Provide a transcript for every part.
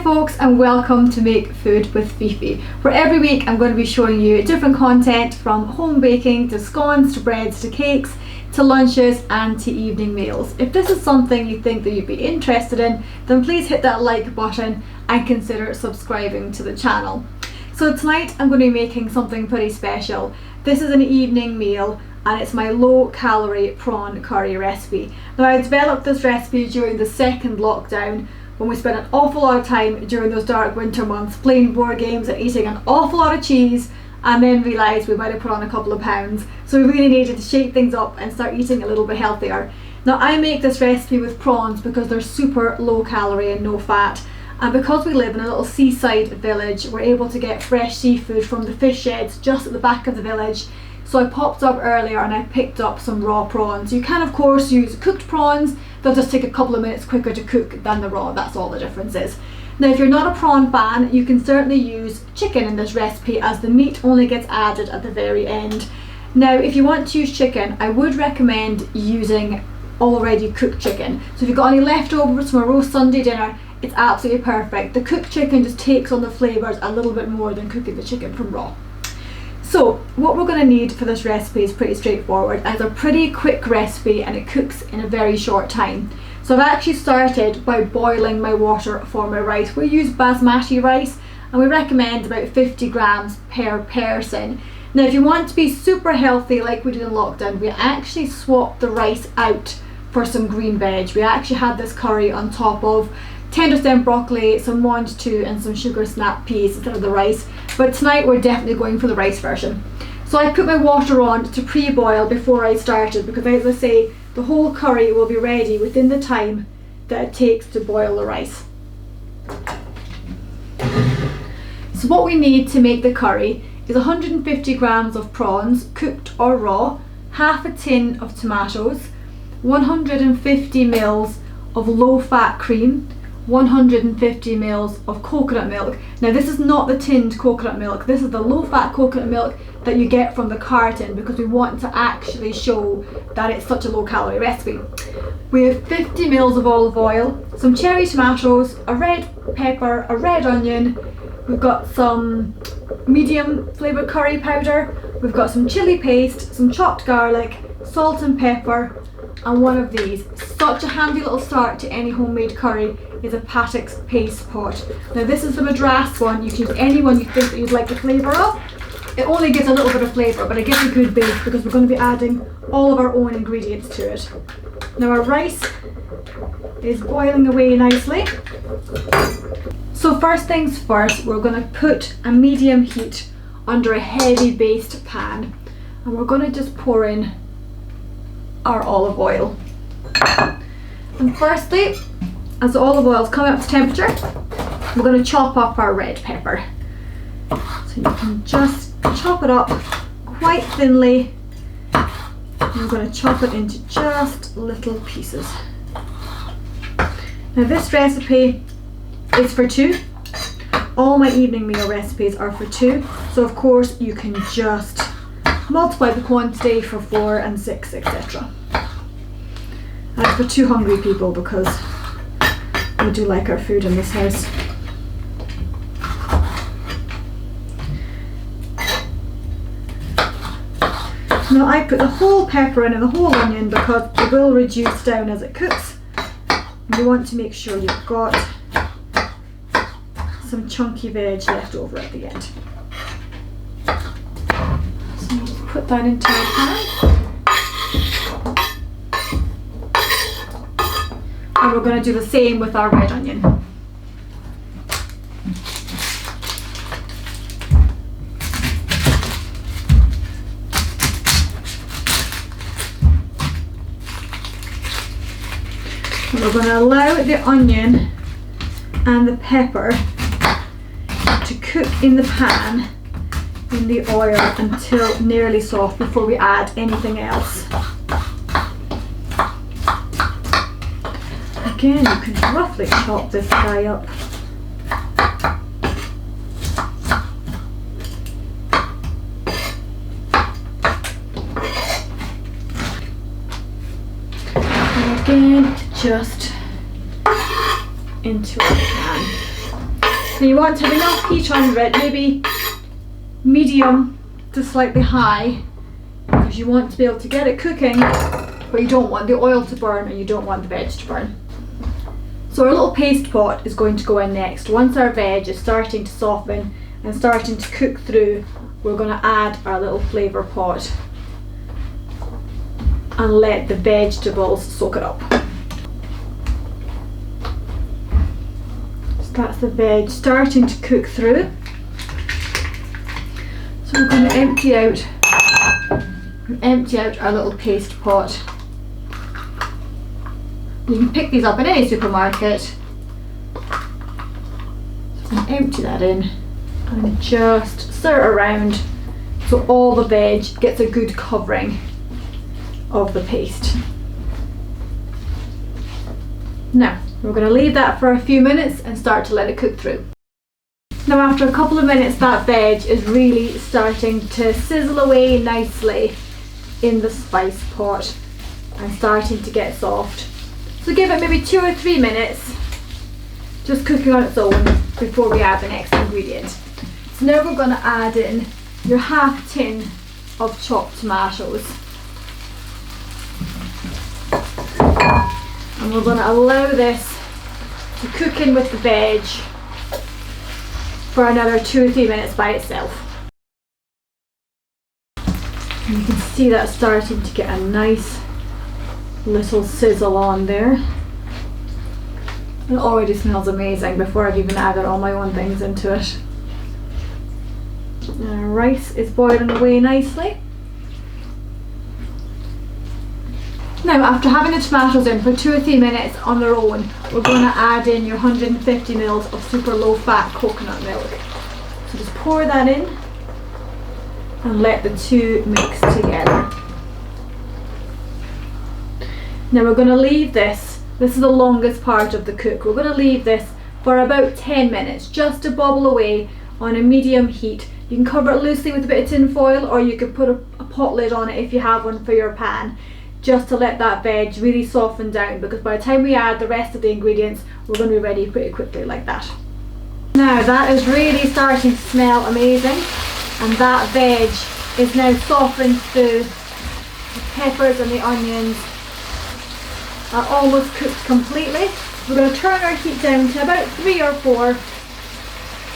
folks, and welcome to Make Food with Fifi, where every week I'm going to be showing you different content from home baking to scones to breads to cakes to lunches and to evening meals. If this is something you think that you'd be interested in, then please hit that like button and consider subscribing to the channel. So tonight I'm going to be making something pretty special. This is an evening meal and it's my low calorie prawn curry recipe. Now, I developed this recipe during the second lockdown when we spent an awful lot of time during those dark winter months playing board games and eating an awful lot of cheese, and then realised we might have put on a couple of pounds. So we really needed to shake things up and start eating a little bit healthier. Now, I make this recipe with prawns because they're super low calorie and no fat. And because we live in a little seaside village, we're able to get fresh seafood from the fish sheds just at the back of the village. So I popped up earlier and I picked up some raw prawns. You can of course use cooked prawns, they'll just take a couple of minutes quicker to cook than the raw, that's all the difference is. Now, if you're not a prawn fan, you can certainly use chicken in this recipe, as the meat only gets added at the very end. Now, if you want to use chicken, I would recommend using already cooked chicken. So if you've got any leftovers from a roast Sunday dinner, it's absolutely perfect. The cooked chicken just takes on the flavours a little bit more than cooking the chicken from raw. So what we're going to need for this recipe is pretty straightforward. It's a pretty quick recipe and it cooks in a very short time. So I've actually started by boiling my water for my rice. We use basmati rice and we recommend about 50 grams per person. Now, if you want to be super healthy like we did in lockdown, we actually swapped the rice out for some green veg. We actually had this curry on top of tender stem broccoli, some mange tout and some sugar snap peas instead of the rice. But tonight we're definitely going for the rice version. So I put my water on to pre-boil before I started because, as I say, the whole curry will be ready within the time that it takes to boil the rice. So what we need to make the curry is 150 grams of prawns, cooked or raw, half a tin of tomatoes, 150 ml of low-fat cream, 150 ml of coconut milk. Now, this is not the tinned coconut milk, this is the low-fat coconut milk that you get from the carton, because we want to actually show that it's such a low-calorie recipe. We have 50 ml of olive oil, some cherry tomatoes, a red pepper, a red onion, we've got some medium flavoured curry powder, we've got some chilli paste, some chopped garlic, salt and pepper, and one of these. Such a handy little start to any homemade curry is a Patek's paste pot. Now, this is the Madras one. You can use any one you think that you'd like the flavour of. It only gives a little bit of flavour, but it gives a good base because we're going to be adding all of our own ingredients to it. Now, our rice is boiling away nicely. So first things first, we're going to put a medium heat under a heavy based pan, and we're going to just pour in our olive oil. And firstly, as the olive oil is coming up to temperature, we're going to chop up our red pepper. So you can just chop it up quite thinly. I'm going to chop it into just little pieces. Now, this recipe is for two. All my evening meal recipes are for two, so of course you can just multiply the quantity for 4 and 6, etc. That's for two hungry people because we do like our food in this house. Now, I put the whole pepper in and the whole onion because it will reduce down as it cooks. You want to make sure you've got some chunky veg left over at the end. So we'll put that into a pan. And we're going to do the same with our red onion. And we're going to allow the onion and the pepper to cook in the pan in the oil until nearly soft before we add anything else. Again, you can roughly chop this guy up. And again, just into a pan. Now you want to have enough heat under it, maybe medium to slightly high, because you want to be able to get it cooking, but you don't want the oil to burn and you don't want the veg to burn. So our little paste pot is going to go in next. Once our veg is starting to soften and starting to cook through, we're going to add our little flavour pot and let the vegetables soak it up. So that's the veg starting to cook through. So we're going to empty out our little paste pot. You can pick these up in any supermarket. So I'm going to empty that in and just stir it around so all the veg gets a good covering of the paste. Now we're going to leave that for a few minutes and start to let it cook through. Now after a couple of minutes, that veg is really starting to sizzle away nicely in the spice pot and starting to get soft. So give it maybe 2 or 3 minutes just cooking on its own before we add the next ingredient. So now we're going to add in your half tin of chopped tomatoes. And we're going to allow this to cook in with the veg for another 2 or 3 minutes by itself. And you can see that starting to get a nice little sizzle on there. It already smells amazing before I've even added all my own things into it. And our rice is boiling away nicely. Now after having the tomatoes in for 2 or 3 minutes on their own, we're going to add in your 150 ml of super low fat coconut milk. So just pour that in and let the two mix together. Now we're going to leave this is the longest part of the cook, we're going to leave this for about 10 minutes just to bubble away on a medium heat. You can cover it loosely with a bit of tin foil, or you could put a pot lid on it if you have one for your pan, just to let that veg really soften down, because by the time we add the rest of the ingredients, we're going to be ready pretty quickly like that. Now that is really starting to smell amazing, and that veg is now softened through. The peppers and the onions are almost cooked completely. We're going to turn our heat down to about 3 or 4,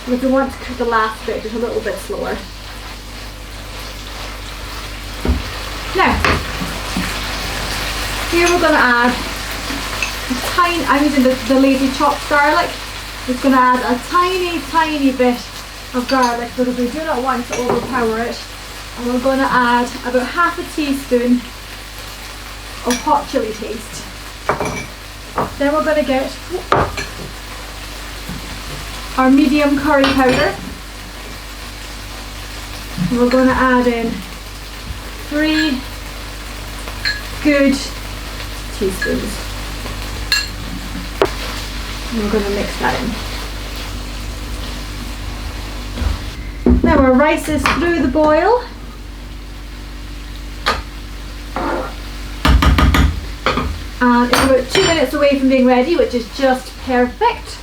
because we want to cook the last bit just a little bit slower. Now, here we're going to add I'm using the lazy chopped garlic. Just going to add a tiny bit of garlic because we do not want to overpower it. And we're going to add about half a teaspoon of hot chili paste. Then we're going to get our medium curry powder. And we're going to add in 3 good teaspoons. And we're going to mix that in. Now our rice is through the boil. And it's about 2 minutes away from being ready, which is just perfect.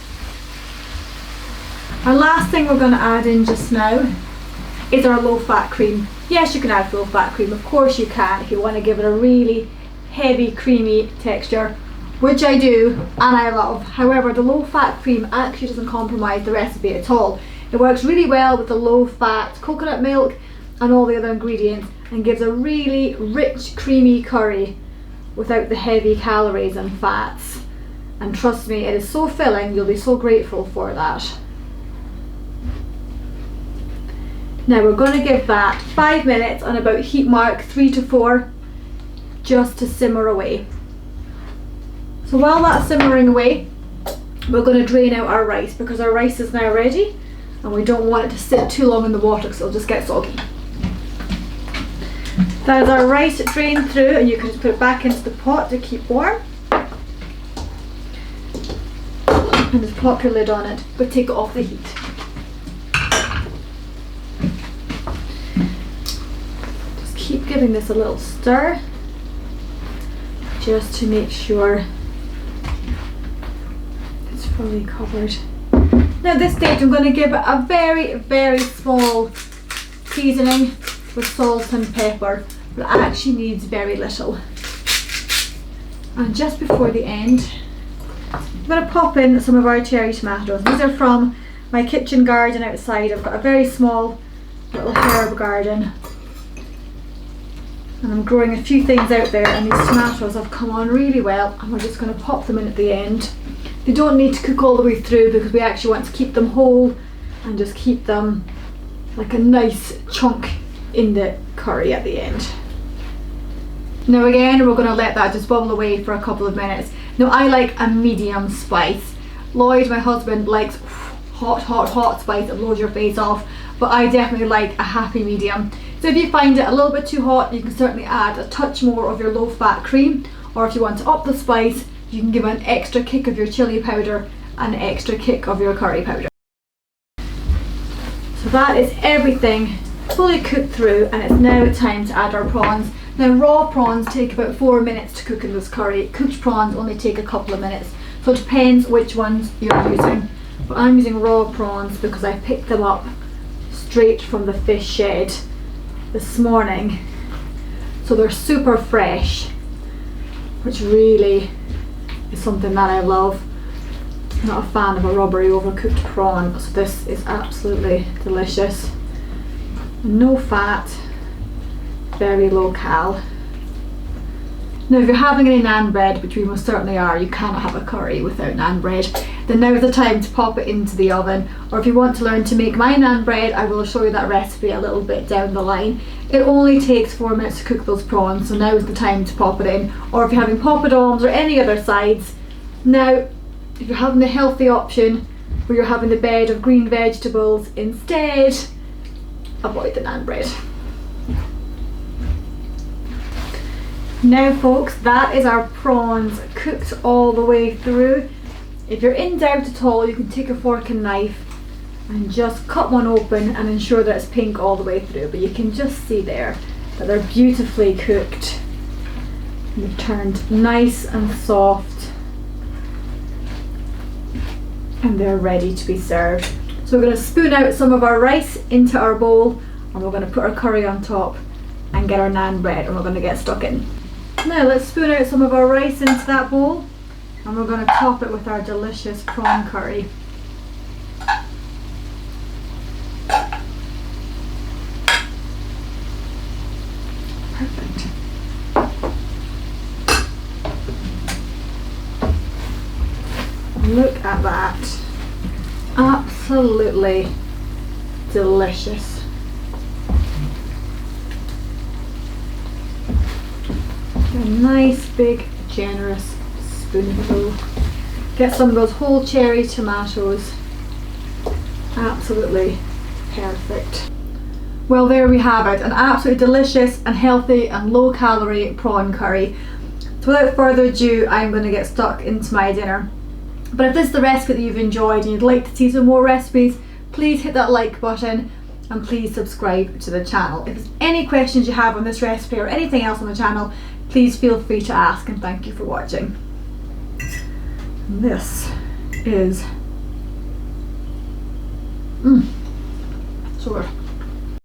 Our last thing we're going to add in just now is our low fat cream. Yes, you can add low fat cream, of course you can, if you want to give it a really heavy creamy texture, which I do and I love. However, the low fat cream actually doesn't compromise the recipe at all. It works really well with the low fat coconut milk and all the other ingredients and gives a really rich creamy curry without the heavy calories and fats. And trust me, it is so filling, you'll be so grateful for that. Now we're going to give that 5 minutes on about heat mark 3 to 4 just to simmer away. So while that's simmering away, we're going to drain out our rice because our rice is now ready and we don't want it to sit too long in the water because it'll just get soggy. That is our rice drained through, and you can just put it back into the pot to keep warm. And just pop your lid on it, but take it off the heat. Just keep giving this a little stir, just to make sure it's fully covered. Now at this stage I'm going to give it a very, very small seasoning with salt and pepper, but it actually needs very little. And just before the end, I'm going to pop in some of our cherry tomatoes. These are from my kitchen garden outside. I've got a very small little herb garden, and I'm growing a few things out there, and these tomatoes have come on really well, and we're just going to pop them in at the end. They don't need to cook all the way through because we actually want to keep them whole and just keep them like a nice chunk in the curry at the end. Now again, we're going to let that just bubble away for a couple of minutes. Now I like a medium spice. Lloyd, my husband, likes hot spice that blows your face off, but I definitely like a happy medium. So if you find it a little bit too hot, you can certainly add a touch more of your low fat cream, or if you want to up the spice, you can give an extra kick of your chili powder and an extra kick of your curry powder. So that is everything fully cooked through, and it's now time to add our prawns. Now raw prawns take about 4 minutes to cook in this curry. Cooked prawns only take a couple of minutes, so it depends which ones you're using. But I'm using raw prawns because I picked them up straight from the fish shed this morning, so they're super fresh, which really is something that I love. I'm not a fan of a rubbery overcooked prawn, so this is absolutely delicious. No fat, very low cal. Now if you're having any naan bread, which we most certainly are, you cannot have a curry without naan bread, then now's the time to pop it into the oven. Or if you want to learn to make my naan bread, I will show you that recipe a little bit down the line. It only takes 4 minutes to cook those prawns, so now is the time to pop it in. Or if you're having poppadoms or any other sides. Now if you're having the healthy option where you're having the bed of green vegetables instead, avoid the naan bread. Now folks, that is our prawns cooked all the way through. If you're in doubt at all, you can take a fork and knife and just cut one open and ensure that it's pink all the way through. But you can just see there that they're beautifully cooked. They've turned nice and soft, and they're ready to be served. So we're going to spoon out some of our rice into our bowl, and we're going to put our curry on top and get our naan bread, and we're going to get stuck in. Now let's spoon out some of our rice into that bowl, and we're going to top it with our delicious prawn curry. Perfect. Look at that. Absolutely delicious. A nice big generous spoonful. Get some of those whole cherry tomatoes. Absolutely perfect. Well, there we have it, an absolutely delicious and healthy and low calorie prawn curry. So without further ado, I'm going to get stuck into my dinner. But if this is the recipe that you've enjoyed and you'd like to see some more recipes, please hit that like button and please subscribe to the channel. If there's any questions you have on this recipe or anything else on the channel, please feel free to ask, and thank you for watching. This is so good.